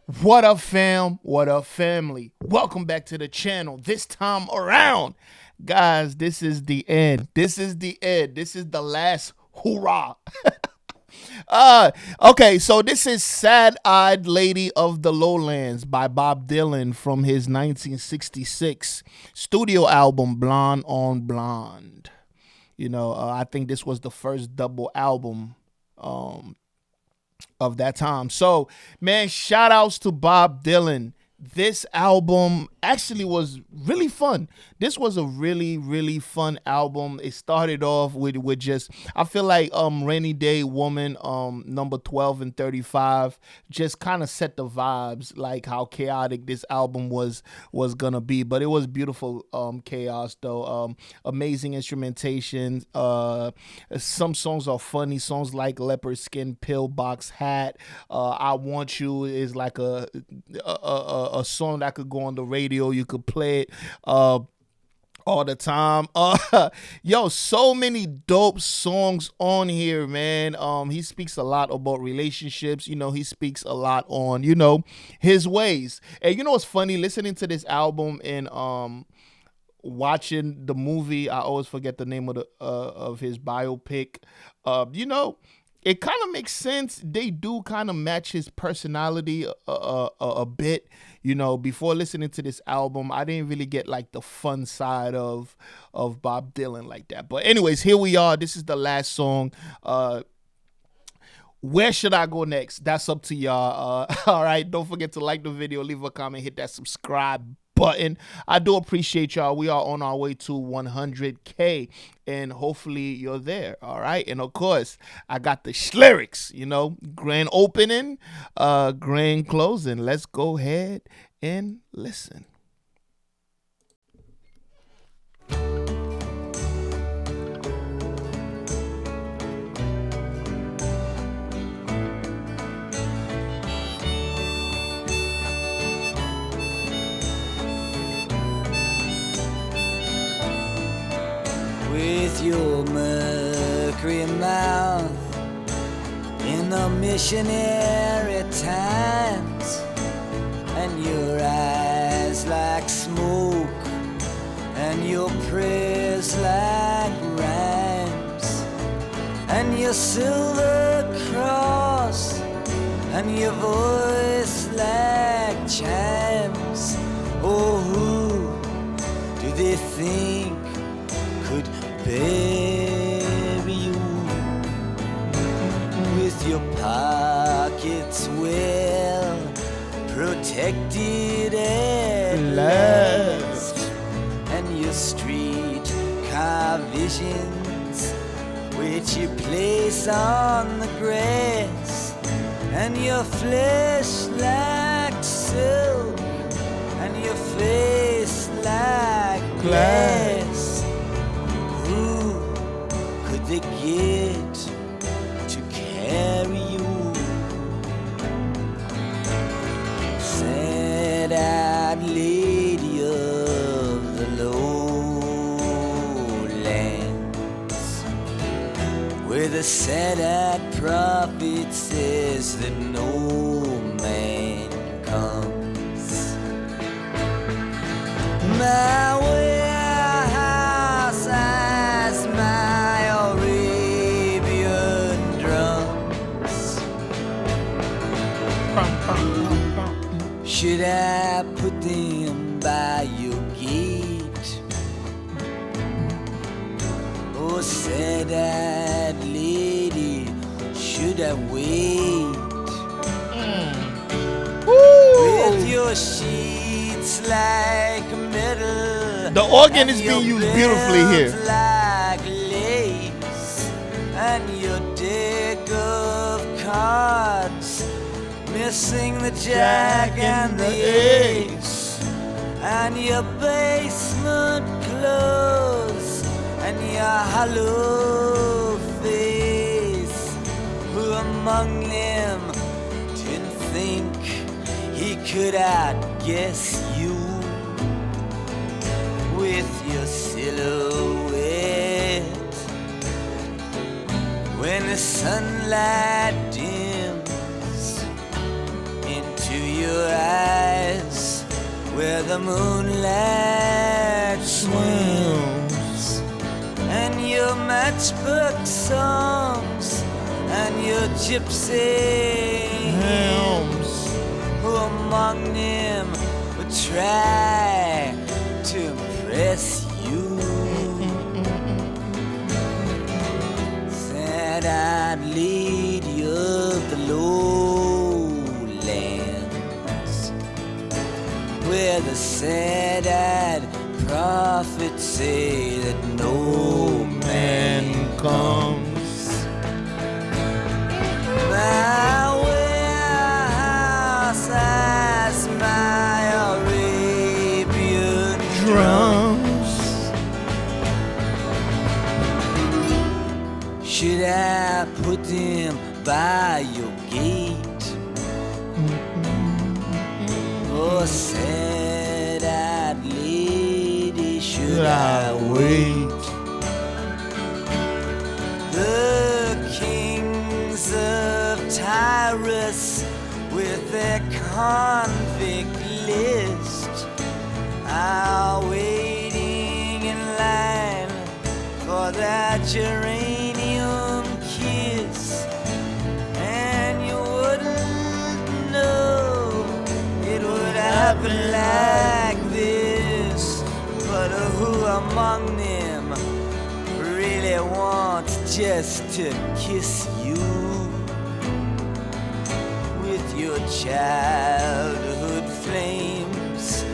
What up, fam? What up, family? Welcome back to the channel. This time around, guys, this is the end. This is the end. This is the last hoorah. Okay, so this is Sad Eyed Lady of the Lowlands by Bob Dylan from his 1966 studio album Blonde on Blonde. I think this was the first double album um, of that time. So, man, shout outs to Bob Dylan. This album actually was really fun. This was a really, really fun album. It started off with just I feel like Rainy Day Woman, number 12 and 35 just kind of set the vibes, like how chaotic this album was gonna be. But it was beautiful chaos though. Amazing instrumentation. Some songs are funny. Songs like Leopard Skin Pillbox Hat, I Want You is like a song that could go on the radio. You could play it all the time. Yo, so many dope songs on here, man. He speaks a lot about relationships. He speaks a lot on, his ways. And what's funny? Listening to this album and watching the movie, I always forget the name of his biopic. It kind of makes sense. They do kind of match his personality a bit. Before listening to this album, I didn't really get like the fun side of Bob Dylan like that. But anyways, here we are. This is the last song. Where should I go next? That's up to y'all. All right. Don't forget to like the video, leave a comment, hit that subscribe button. I do appreciate y'all. We are on our way to 100K and hopefully you're there. All right. And of course, I got the lyrics, grand opening, grand closing. Let's go ahead and listen. With your mercury mouth in the missionary times, and your eyes like smoke, and your prayers like rhymes, and your silver cross, and your voice like chimes. Oh, who do they think could bury you? With your pockets well protected at last, and your street car visions which you place on the grass, and your flesh like silk, and your face like glass. They get to carry you. Sad-eyed lady of the lowlands, where the sad-eyed prophet says that no man comes. My warehouse eyes, my Arabian drums. Should I put them by your gate? Oh, sad-eyed lady, should I wait? With your sheets like metal, The organ is being used beautifully here. like lace, and your deck of cards missing the jack and the ace, and your basement clothes, and your hollow face. Who among them didn't think he could outguess you? With your silhouette when the sunlight dims into your the moonlight swims, and your matchbook songs, and your gypsy hymns, who among them would try to impress you? Sad-eyed lady of the lowlands, where the sad-eyed prophets say that no man comes. My warehouse has my Arabian drums. Should I put them by your gate? Oh, sad-eyed lady, should I wait? The kings of Tyrus with their convict list are waiting in line for that geranium kiss, and you wouldn't know it would happen like this. But who among them really wants just to kiss you with your childhood flames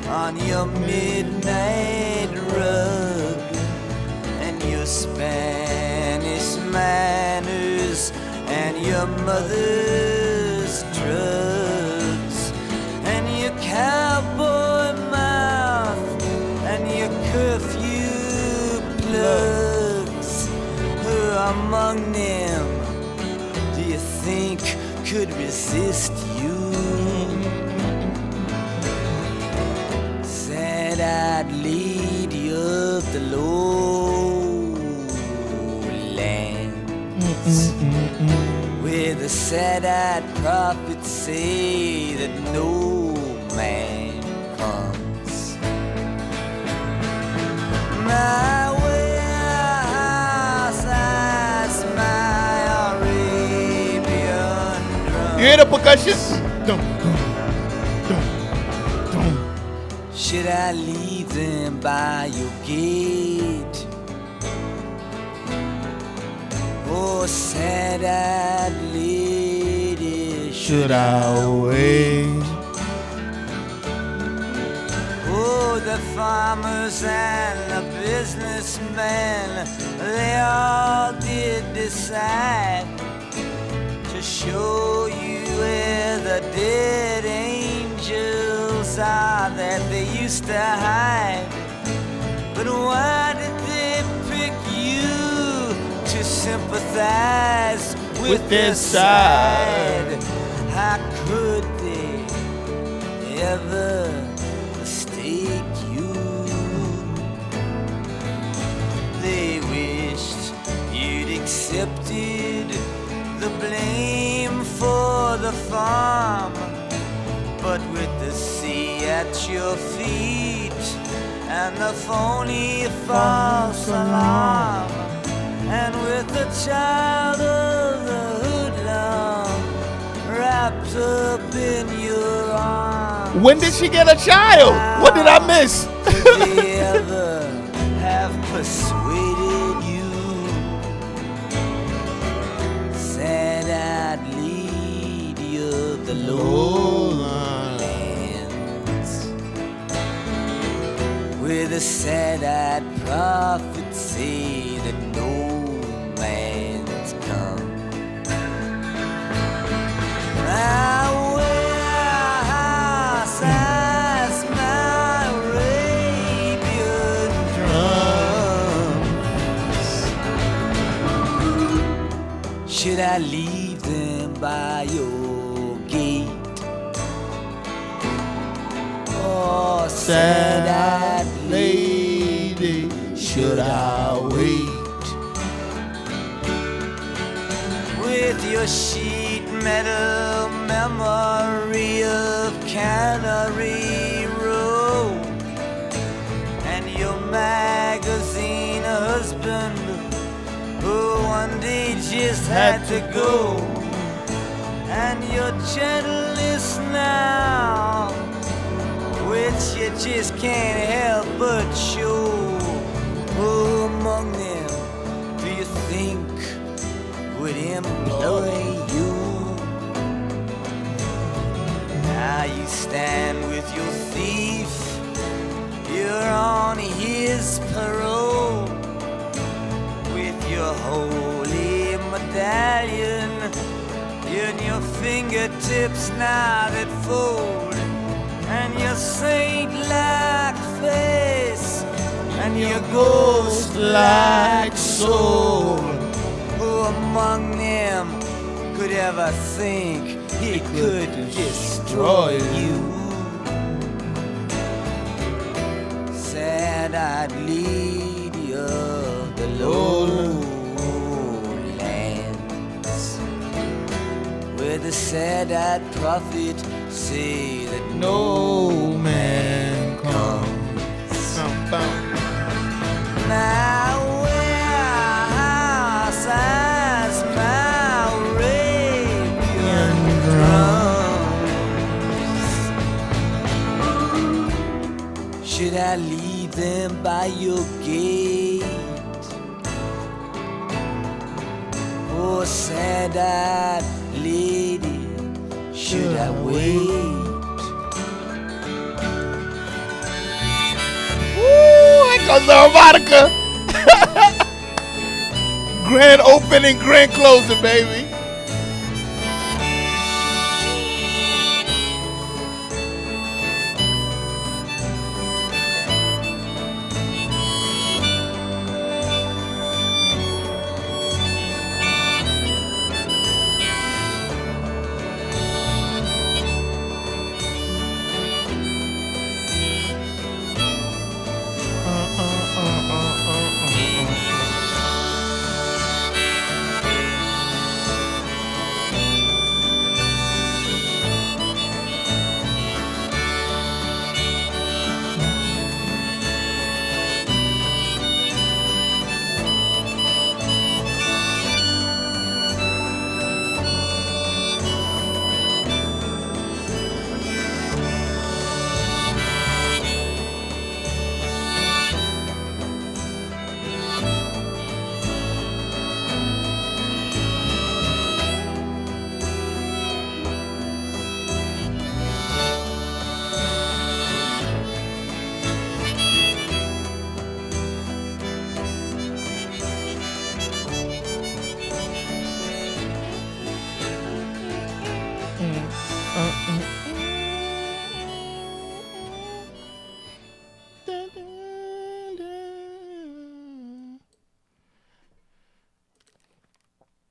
on your midnight rug, and your Spanish manners, and your mother's drugs, and your cowboy mouth, and your curfew plugs? Who among them do you think could resist you? Sad-eyed lady of the lowlands, where the sad-eyed prophets say that no man comes. My warehouse has my Arabian drum. You hear the percussion? Dum, dum, dum, dum. Should I leave them by your gate? Oh, sad-eyed lady, should I wait? Oh, the farmers and the businessmen, they all did decide to show you where the dead angels are that they used to hide. But why did they pick you to sympathize with their side? How could they ever mistake you? They wished you'd accepted the blame for the farm, but with the sea at your feet and the phony false alarm, and with the child of the hoodlum wrapped up in your arms. When did she get a child? What did I miss? Did they ever have persuaded you? Sad-eyed lady of the lowlands, where the sad-eyed prophets say that no man's come. My warehouse has my Arabian drums. Should I leave them by your gate? Oh, sad-eyed lady, should I wait? With your sheet metal memory of Cannery Row, had to go, and your gentleness now, which you just can't help but show. Who among them do you think would employ you? Now you stand with your thief, you're on his parole, with your holy medallion in your fingertips now that fold, and your saint-like face, and your ghost-like soul. Who among them could ever think he could destroy you? Sad-eyed lady of the lowlands, where the sad-eyed prophet say that no man comes. Now where sighs my Arabian drums? Should I leave them by your gate? Oh, sad-eyed lady, should I wait? Here goes the harmonica. Grand opening, grand closing, baby.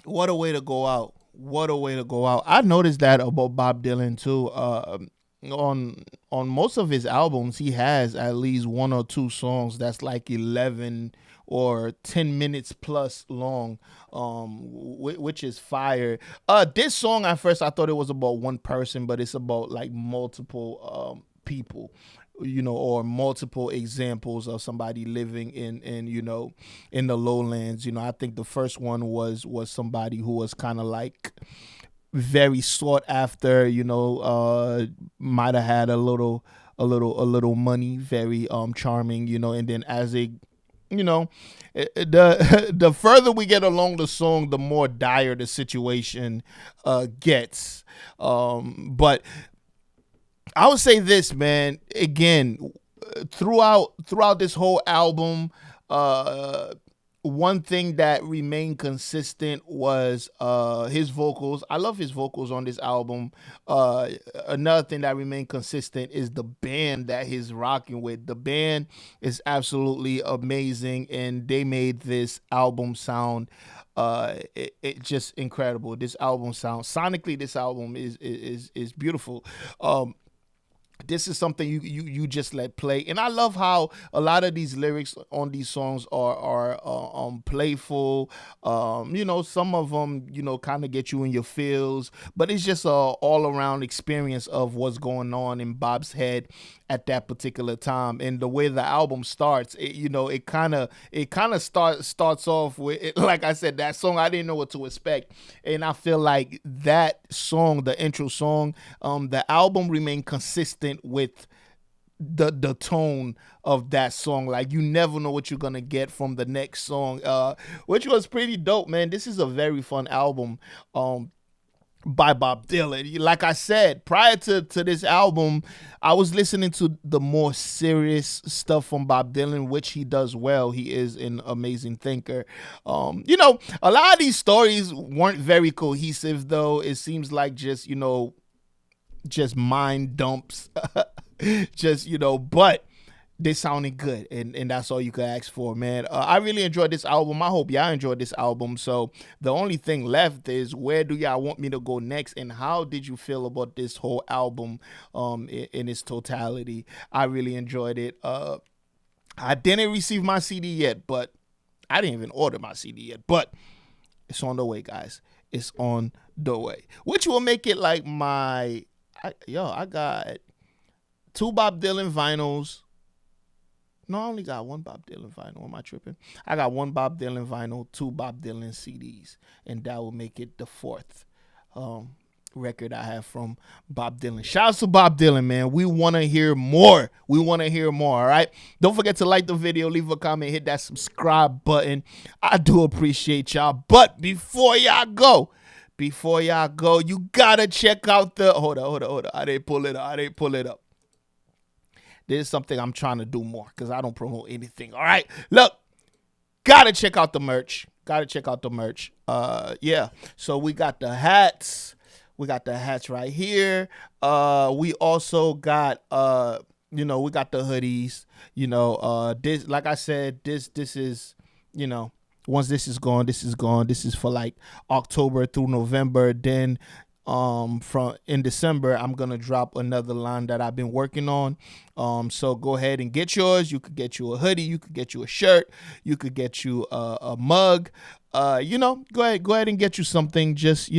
What a way to go out. What a way to go out. I noticed that about Bob Dylan too. On most of his albums, he has at least one or two songs that's like 11 or 10 minutes plus long, which is fire. This song at first I thought it was about one person, but it's about like multiple people, or multiple examples of somebody living in the lowlands. I think the first one was somebody who was kind of like very sought after, might have had a little money, very charming, and then as they, the further we get along the song, the more dire the situation gets. But I would say this, man. Again, throughout this whole album, one thing that remained consistent was his vocals. I love his vocals on this album. Another thing that remained consistent is the band that he's rocking with. The band is absolutely amazing, and they made this album sound it just incredible. This album sounds sonically. This album is beautiful. this is something you just let play. And I love how a lot of these lyrics on these songs are playful. Some of them kind of get you in your feels, but it's just a all around experience of what's going on in Bob's head at that particular time. And the way the album starts, it kind of starts off with like I said, that song I didn't know what to expect. And I feel like that song, the intro song, the album remained consistent with the tone of that song. Like, you never know what you're gonna get from the next song, which was pretty dope, man. This is a very fun album. By Bob Dylan. Like I said, prior to this album, I was listening to the more serious stuff from Bob Dylan, which he does well. He is an amazing thinker. A lot of these stories weren't very cohesive, though. It seems like just mind dumps. But they sounded good, and that's all you could ask for, man. I really enjoyed this album. I hope y'all enjoyed this album. So the only thing left is, where do y'all want me to go next, and how did you feel about this whole album in its totality? I really enjoyed it. I didn't receive my CD yet, but I didn't even order my CD yet, but it's on the way, guys. It's on the way, which will make it like I got 2 Bob Dylan vinyls. No, I only got 1 Bob Dylan vinyl. Am I tripping? I got 1 Bob Dylan vinyl, 2 Bob Dylan CDs, and that will make it the 4th record I have from Bob Dylan. Shout out to Bob Dylan, man. We want to hear more. All right? Don't forget to like the video, leave a comment, hit that subscribe button. I do appreciate y'all. But before y'all go, you gotta check out the... Hold on. I didn't pull it up. This is something I'm trying to do more, because I don't promote anything. All right. Look, gotta check out the merch. Yeah. So we got the hats. Right here. We also got we got the hoodies. This, like I said, this is, once this is gone. This is for like October through November. Then from in December, I'm gonna drop another line that I've been working on. So go ahead and get yours. You could get you a hoodie, you could get you a shirt, you could get you a mug. Go ahead and get you something. Just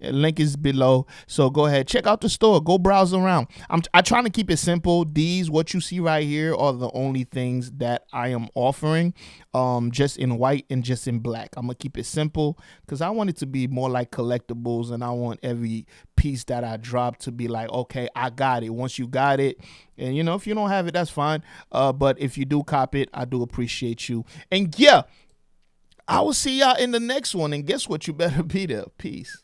link is below. So go ahead, check out the store, go browse around. I trying to keep it simple. What you see right here are the only things that I am offering, just in white and just in black. I'm gonna keep it simple, because I want it to be more like collectibles, and I want every piece that I drop to be like, okay, I got it. Once you got it, and if you don't have it, that's fine. But if you do cop it, I do appreciate you. And yeah, I will see y'all in the next one, and guess what? You better be there. Peace.